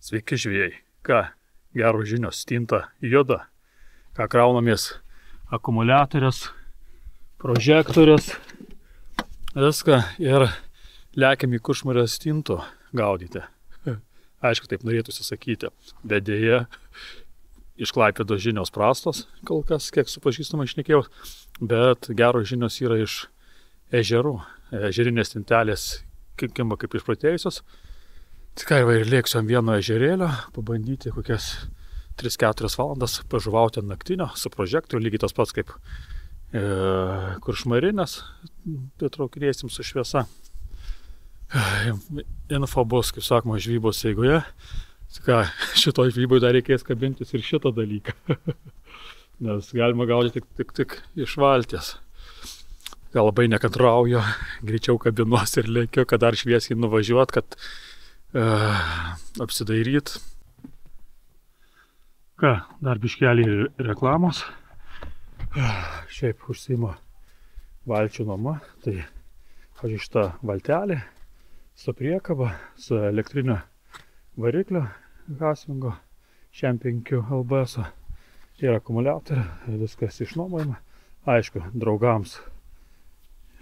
Sveiki žvėjai. Ką? Geros žinios. Stinta juda. Ką kraunamės? Akumuliatorius, prožektorius. Viską ir lekiam į Kuršmarės stintų gaudyti. Aišku, taip norėtųsi sakyti. Bet dėja, iš Klaipėdos žinios prastos, kol kas, kiek su pažįstamai šnekėjau. Bet geros žinios yra iš ežerų. Ežerinės stintelės kimba kaip išprotėjusios. Tai ką, ir lėksiu ant vieno ežerėlio, pabandyti kokias 3-4 valandas pažuvauti ant naktinio su prožektoriu, lygiai tas pats kaip Kuršmarinės, patraukinėsim su šviesa. Info bus, kaip sakoma, žvybos eigoje. Tai ką, šitoj žvybai dar reikės kabintis ir šitą dalyką. Nes galima gaudyti tik iš valties. Gal labai nekantrauju, greičiau kabinuos ir lėkiu, kad dar šviesiai nuvažiuot, kad apsidairyt. Ką, dar biškelį reklamos. Šiaip užsiimu valčių nuoma. Tai šita valtelė su priekaba, su elektrinio variklio Hasvingo šiam 5 LBS ir akumuliatorių. Viskas išnuomojama. Aišku, draugams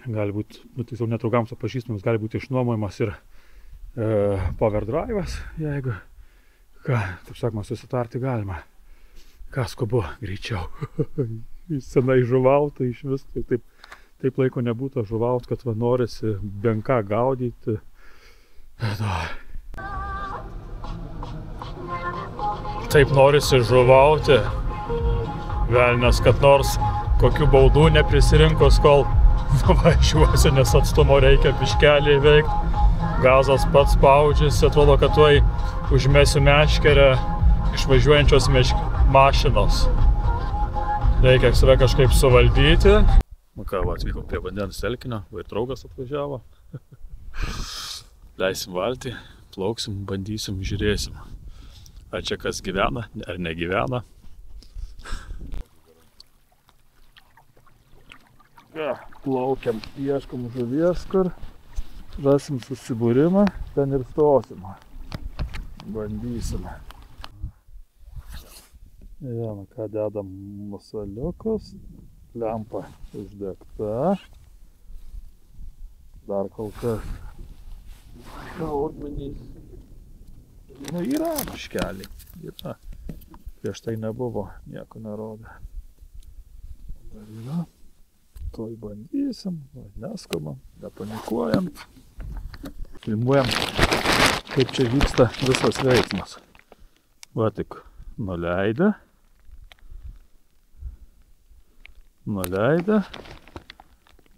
gali būti, tiksliau ne draugams, o pažįstamams gali būti išnuomojamas ir power drive'as, jeigu, ką, taip sakoma, susitarti galima. Ką skubu greičiau. Senai žuvaut, tai iš vis taip laiko nebūtų žuvaut, kad va norisi bent ką gaudyti. Taip norisi žuvauti. Velnias, kad nors kokių baudų neprisirinkos, kol važiuosiu, nes atstumo reikia biškelį įveikti. Gazas pats spaudžiasi, atrodo, kad tuoj užmesiu meškerę išvažiuojančios mašinos. Reikia save kažkaip suvaldyti. Nu ką, atvykom prie vandens telkinio, ir draugas atvažiavo. Leisim valtį, plauksim, bandysim, žiūrėsim. Ar čia kas gyvena, ar negyvena. Plaukiam, ieškom žuvies, kur rasim susibūrimą, ten ir stosim. Bandysim. Vieną, ką dedam musaliukus, lempa uždegta. Dar kol kas kaudmenys. Nu, yra biškeliai, yra. Prieš tai nebuvo, nieko nerodė. Dar yra. Tuoj bandysim, neskubam, nepanikuojant. Filmuojam, kaip čia vyksta visas veiksmas. Va tik nuleidę.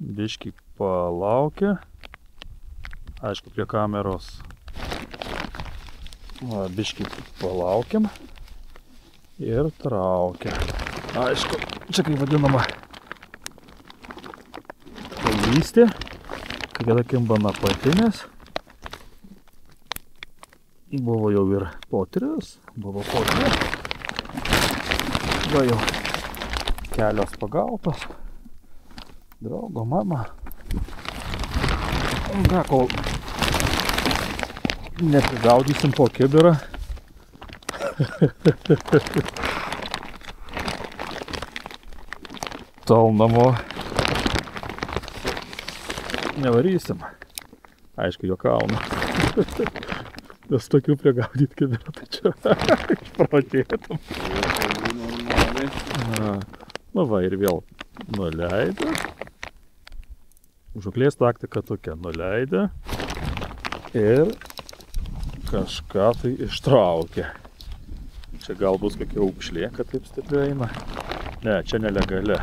Biškį palaukia. Aišku, prie kameros. Va, biškį palaukiam. Ir traukia. Aišku, čia kaip vadinama pailystė, kai kada kimba nuo apatinės. Buvo jau ir po 3, buvo po 2. Va jau kelios pagautos. Draugo mama. Ką, kol neprigaudysim po kibirą. Tol namo nevarysim. Aišku, juokaunu. Nes tokių prigaudyt kibirą, tai čia išprotėtum. Nu va, ir vėl nuleidę. Žuklės taktika tokia, nuleidę. Ir kažką tai ištraukia. Čia gal bus kokia aukšlė, kad taip stipriai eina. Ne, čia nelegali.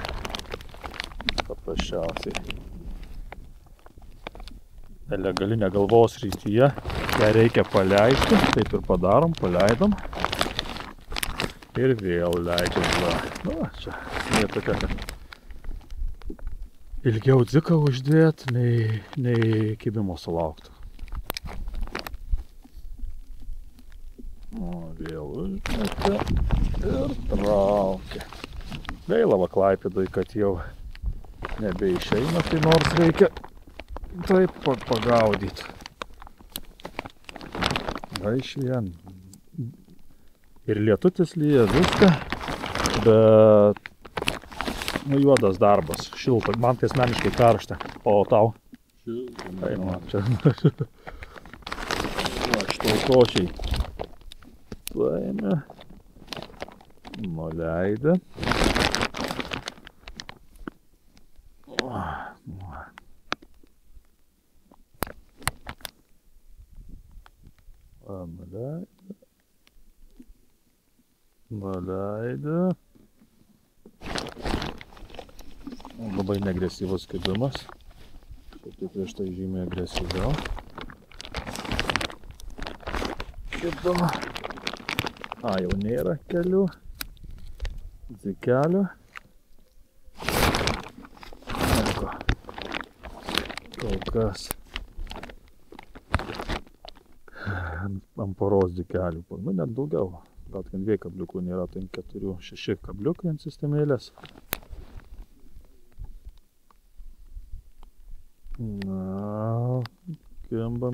Paprasčiausiai. Nelegali negalvos rytyje. Ją reikia paleisti. Taip ir padarom, paleidom. Ir vėl leidžiam. Nu, čia ne tokia, kad ilgiau dziką uždėt, nei kibimo sulauktų. O, vėl uždėti ir traukia. Gaila va Klaipėdoj, kad jau nebeišeina, tai nors reikia taip pagaudyti. Va iš vien Ir lietutis lyja viską, bet nu, juodas darbas, šilta, man tai asmeniškai karšta, o tau? Šilta. Tai, nu, čia. Va, štautočiai paėmė, nuleidė. Nuleidė. Labai neagresyvus kibimas. Šiek tiek prieš tai žymiai agresyviau. Kibimą. Jau nėra kelių. Dzikelių. Nieko. Kol kas. Ant poros dzikelių. Nu, net daugiau. Gal ten 2 kabliukų nėra, tai 4-6 kabliukai ant sistemėlės. Na, kimbam.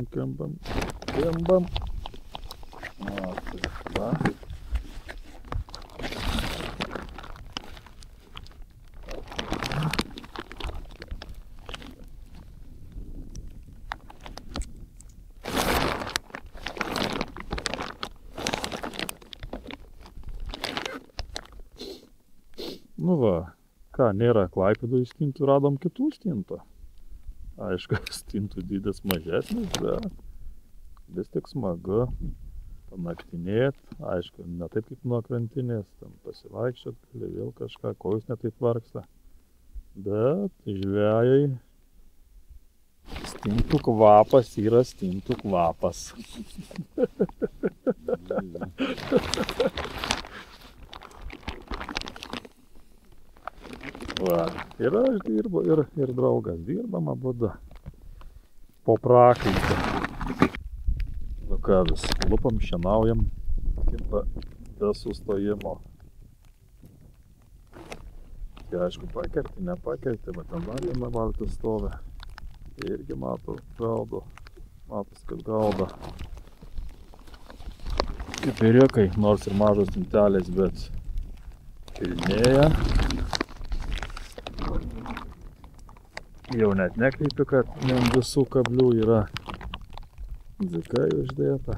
Na, tai va. Nu va, ką, nėra Klaipėdoj stintų, radom kitų stintų. Aišku, stintų dydis mažesnis, bet vis tik smagu panaktinėt. Aišku, ne taip kaip nuo krantinės, ten pasivaikščiot, gali vėl kažką, kojus ne taip vargsta. Bet žvejai, stintų kvapas yra stintų kvapas. Va, ir aš dirbu, ir draugas dirbam abudu po prakaitę. Nu ką, vis lupam, šienaujam, kimba be sustojimo. Tai aišku, pakerti, nepakerti, bet ten dar viena valtis stovi. Irgi matos kad gaudo. Kipiriukai, nors ir mažos stintelės, bet pilnėja. Jau net nekreipiu, kad ant visų kablių yra dzikai uždėta.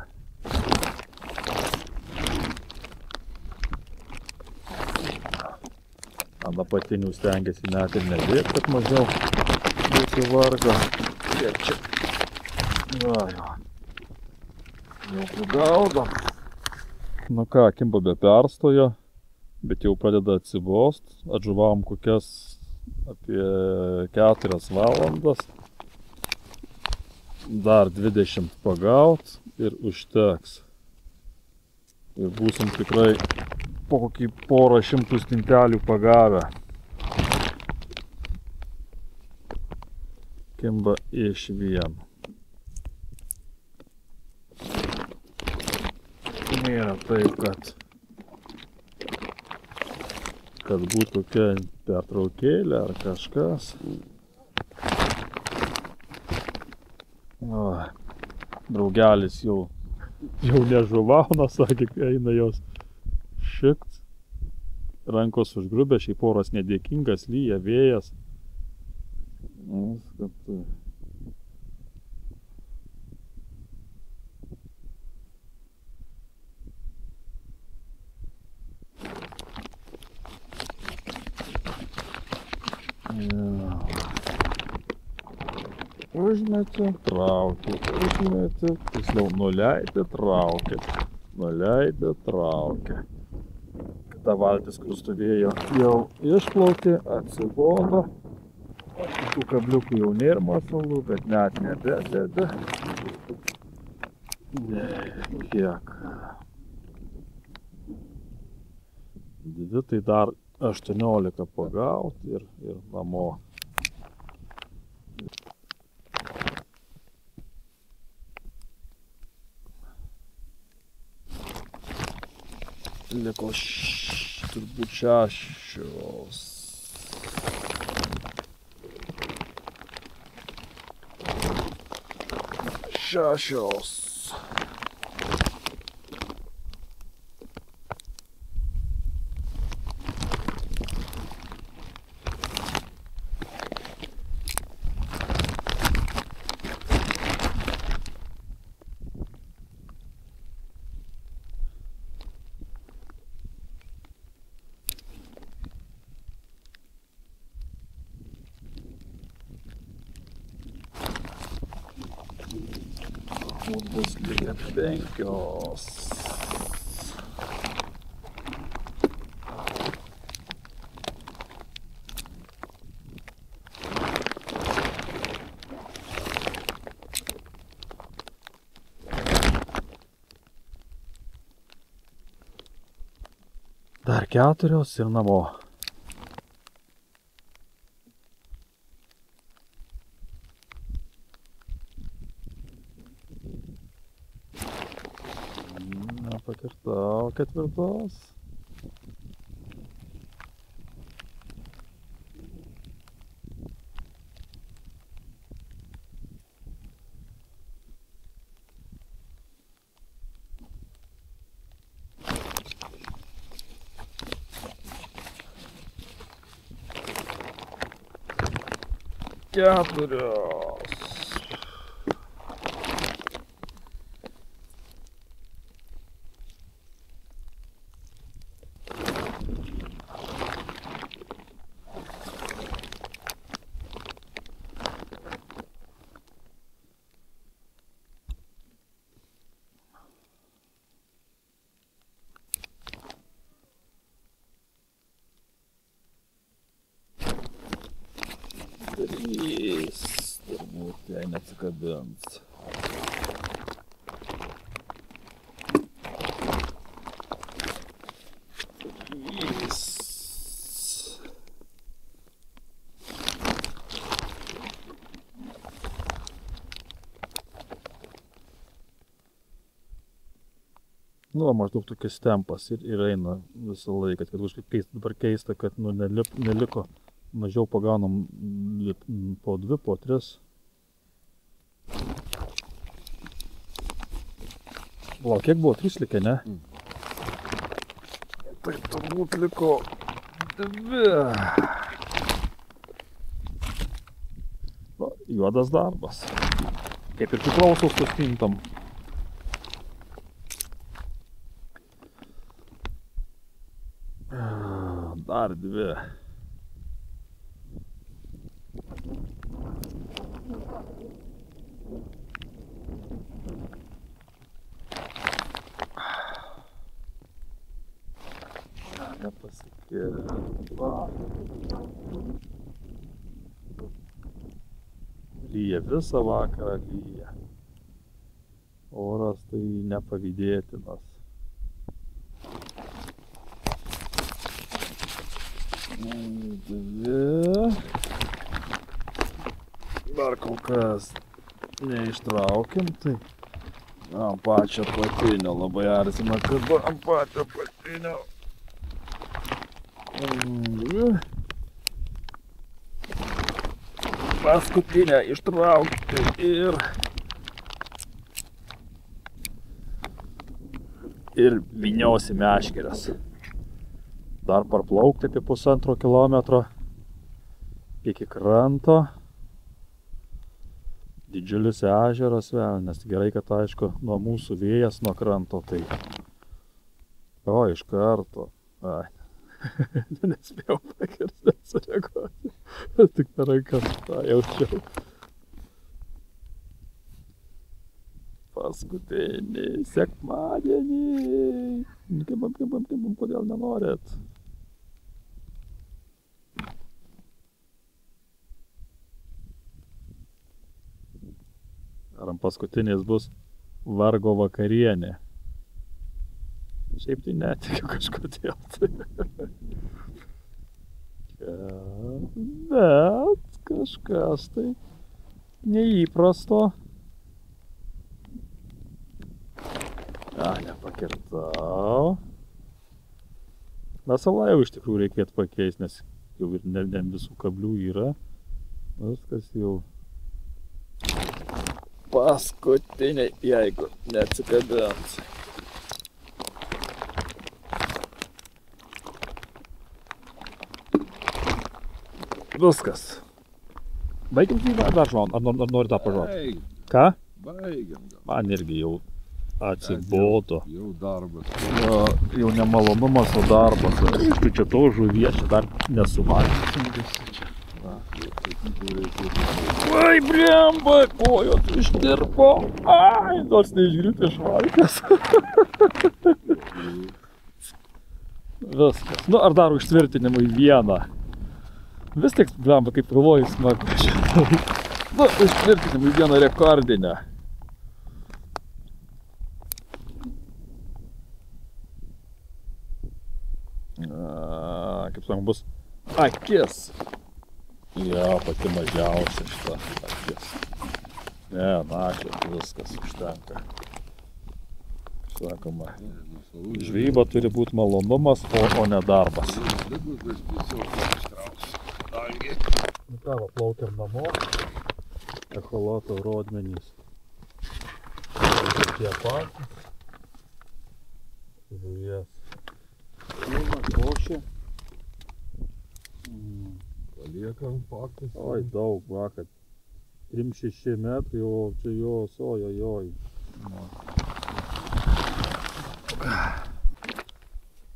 Ant apatinių stengiasi net ir nedėti, kad mažiau būtų vargo. Kiek čia? Va, jau prigaudo. Nu ką, kimba be perstojo, bet jau pradeda atsibost. Atžuvavom kokias apie 4 valandas. Dar 20 pagaut ir užteks. Ir būsim tikrai po kokį 100 stintelių pagavę. Kimba iš vien. Nėra taip, kad būtų kokia pertraukėlė ar kažkas. O, draugelis jau nežuvauna, sakė, eina jos šikt. Rankos užgrubė, šiaip oras nedėkingas, lyja vėjas. Užmetė, traukė, užmetė, tiksliau nuleidė, traukė, nuleidė, traukė. Kita valtis, kur stovėjo, jau išplaukė, atsibodo. Tų kabliukų jau nėra masalų, bet net nebededa. Kiek? Dvi tai dar 18 pagauti ir namo. Liko turbūt 6. bus likę 5. Dar 4 ir namo. Nepakirtau 4. Keturios. Turbūt jai neatsikabins. Nu, maždaug tokias tempas ir eina visą laiką, kad kažkaip dabar keista, kad neliko. Mažiau pagaunam po 2, po 3. Lauk, kiek buvo? 3 likę, ne? Taip, turbūt liko 2. Va, juodas darbas. Kaip ir priklauso su stintam. Dar 2. Nepasikėlė. Lyja visą vakarą lyja. Oras tai nepavydėtinas. Dar kol kas neištraukim, tai ant pačio patinio labai erzina, kad ant pačio patinio. Paskutinę ištraukti ir vyniausi meškeres. Dar parplaukti apie 1,5 kilometro iki kranto. Didžiulis ežeras velnias. Gerai, kad aišku, nuo mūsų vėjas nuo kranto, tai... O, iš karto. Ai. Nespėjau pakirsti, sureaguoti. Tik per rankas tą jaučiau. Paskutinį sekmadienį. Kibam, kodėl nenorit? Ar paskutinis bus vargo vakarienė? Šiaip tai netikiu kažkodėl. Bet kažkas tai neįprasto. Nepakirtau. Nasalą jau iš tikrųjų reikėtų pakeisti, nes jau ir ne visų kablių yra. Viskas jau paskutiniai, jeigu neatsikabins. Viskas. Baigiam žvejot dar žvaun, ar nori dar pažvot? Ką? Baigiam. Man irgi jau atsibodo. Jau darbas. Jau nemalonumas, o darbas. Aišku, čia to žuvies, čia dar nesuvalgysim visi čia. Ai, blemba, kojos ištirpo. Ai, nors neišgrįtų iš valkės. Viskas. Nu, ar dar užtvirtinimui vieną. Vis tik, blemba, kaip galvoju, smagu. Nu, užtvirtinimui vieną rekordinę. Kaip sakoma, bus akis. Jo, pati mažiausia šita akis. Ne, našlės, viskas užtenka. Sakoma, žvejyba turi būti malonumas, o ne darbas. Nu ką, va, plaukiam namo. Echoloto rodmenys. Tie patys. Žuvies. Košė. Paliekam faktas. Oi, daug, vakar. 3-6 metrai, o čia jos, ojojoj.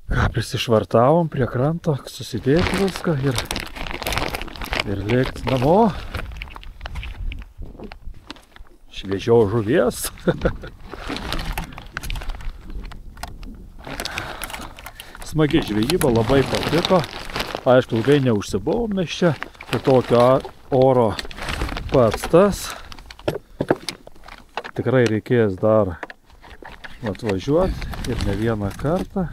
Ką, prisišvartavom prie kranto, susidėti viską ir lėkti namo. Šviežios žuvies. Smagi žvejyba, labai patiko. Aišku, ilgai neužsibuvom mes čia, tai tokio oro pats tas. Tikrai reikės dar atvažiuoti ir ne vieną kartą.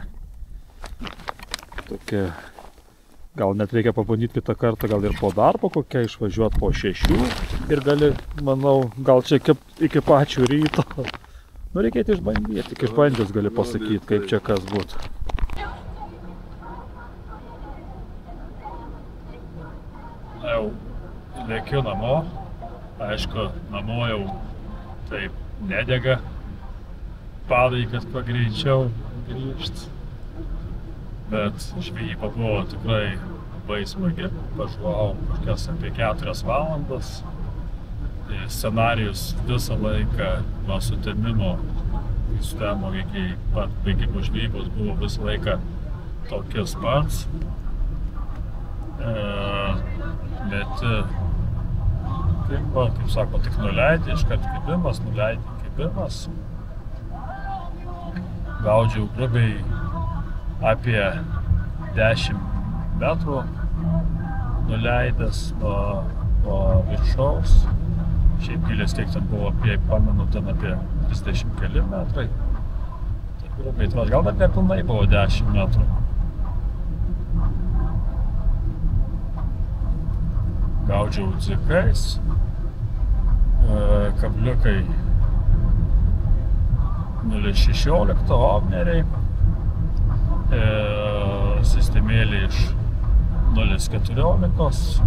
Tokia, gal net reikia pabandyti kitą kartą, gal ir po darbo kokia išvažiuoti po 6 ir gali, manau, gal čia iki pačių ryto. Nu, reikėtų išbandyti, tik išbandžius gali pasakyti, kaip čia kas būtų. Jau lėkiu namo, aišku, namo jau taip nedega, padai, kad kuo greičiau grįžt, bet žvejyba buvo tikrai labai smagi, pažuvavom kažkas apie 4 valandas, scenarijus visą laiką nuo sutemimo iki pat baigimo žvejybos buvo visą laiką tokias pats. Bet, kaip sako, tik nuleidė, iškart kibimas, nuleidė kibimas. Gaudžiau grubiai apie 10 metrų nuleidęs nuo viršaus. Šiaip gilės kiek ten buvo, pamenu, ten apie 30 keli metrai. Tai grubiai, gal dar nepilnai buvo 10 metrų. Gaudžiau dzikais, kabliukai 0,16 obneriai, sistemėlė iš 0,14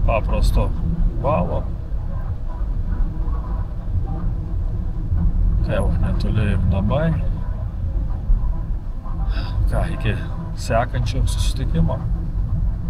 paprasto valo. Jau netoli ir namai. Ką, iki sekančio susitikimo.